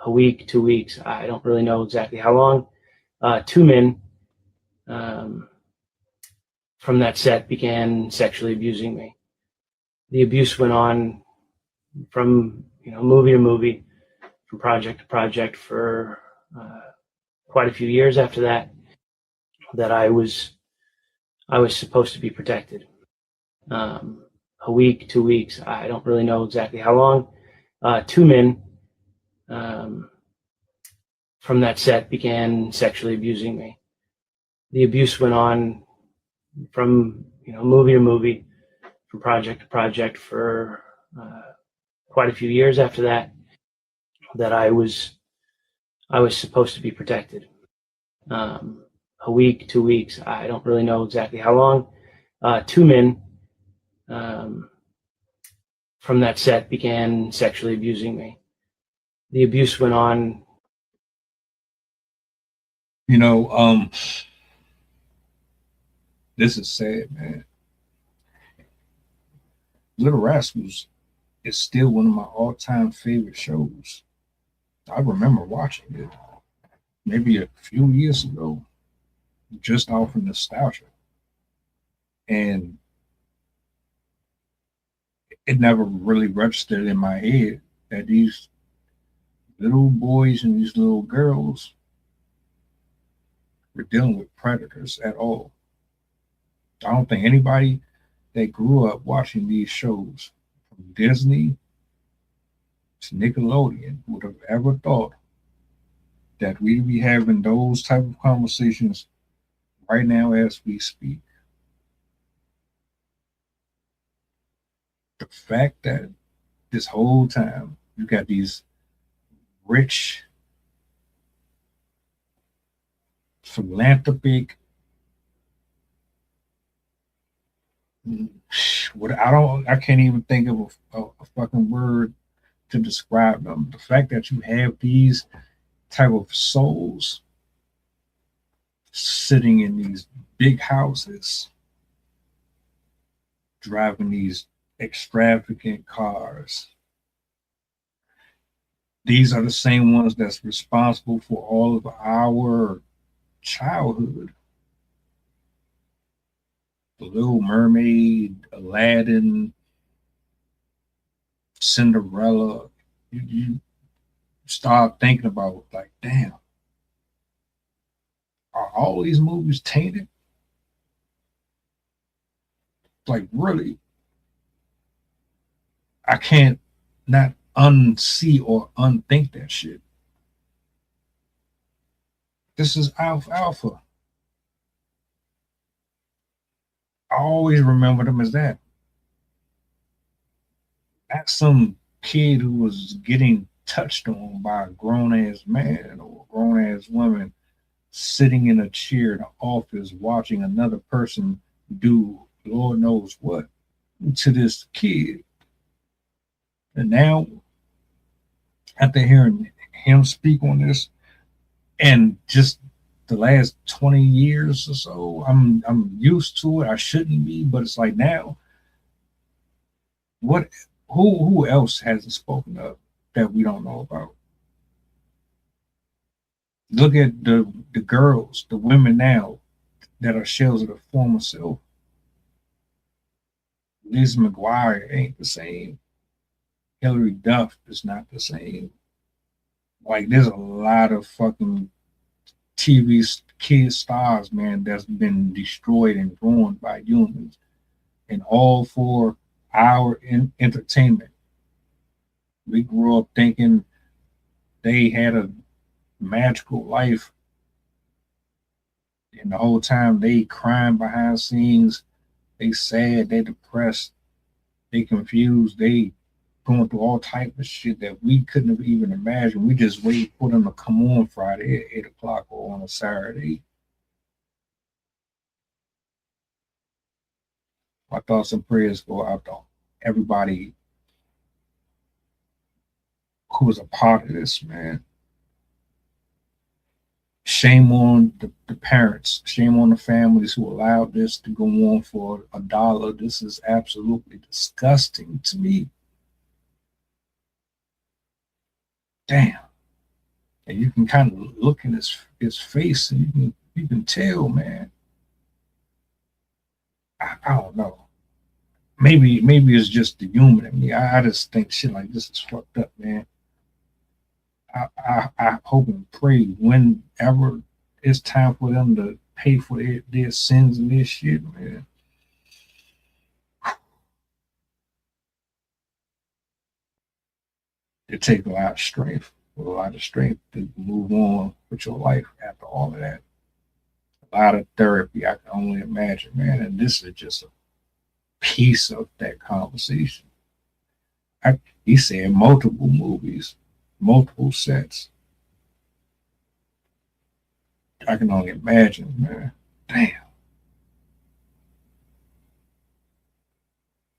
a week, 2 weeks. I don't really know exactly how long. Two men from that set began sexually abusing me. The abuse went on from movie to movie, from project to project for quite a few years after that. That I was supposed to be protected. A week, 2 weeks. I don't really know exactly how long. Two men from that set began sexually abusing me. The abuse went on from movie to movie, from project to project for quite a few years after that. That I was supposed to be protected. A week, 2 weeks. I don't really know exactly how long. Two men from that set began sexually abusing me. The abuse went on. This is sad, man. Little Rascals is still one of my all-time favorite shows. I remember watching it maybe a few years ago, just off of nostalgia. And it never really registered in my head that these little boys and these little girls were dealing with predators at all. I don't think anybody that grew up watching these shows from Disney to Nickelodeon would have ever thought that we'd be having those type of conversations right now as we speak. The fact that this whole time you got these rich, philanthropic, I can't even think of a fucking word to describe them. The fact that you have these type of souls sitting in these big houses, driving these extravagant cars. These are the same ones that's responsible for all of our childhood. The Little Mermaid, Aladdin, Cinderella. You start thinking about, like, damn, are all these movies tainted? Like, really? I can't not unsee or unthink that shit. This is Alpha. I always remember them as that. Not some kid who was getting touched on by a grown ass man or a grown ass woman sitting in a chair in the office watching another person do Lord knows what to this kid. And now, after hearing him speak on this, and just the last 20 years or so, I'm used to it. I shouldn't be, but it's like now, what who else hasn't spoken up that we don't know about? Look at the girls, the women now that are shells of the former self. Liz McGuire ain't the same. Hillary Duff is not the same. Like, there's a lot of fucking TV kid stars, man, that's been destroyed and ruined by humans, and all for our entertainment. We grew up thinking they had a magical life, and the whole time they crying behind scenes, they sad, they depressed, they confused, they going through all type of shit that we couldn't have even imagined. We just wait for them to come on Friday at 8 o'clock or on a Saturday. My thoughts and prayers go out to everybody who was a part of this, man. Shame on the parents. Shame on the families who allowed this to go on for $1. This is absolutely disgusting to me. Damn. and you can kind of look in his face, and you can tell, man. I don't know. Maybe it's just the human in me. I just think shit like this is fucked up, man. I hope and pray whenever it's time for them to pay for their sins and their shit, man. It takes a lot of strength, to move on with your life after all of that. A lot of therapy, I can only imagine, man. And this is just a piece of that conversation. He said multiple movies, multiple sets. I can only imagine, man. Damn.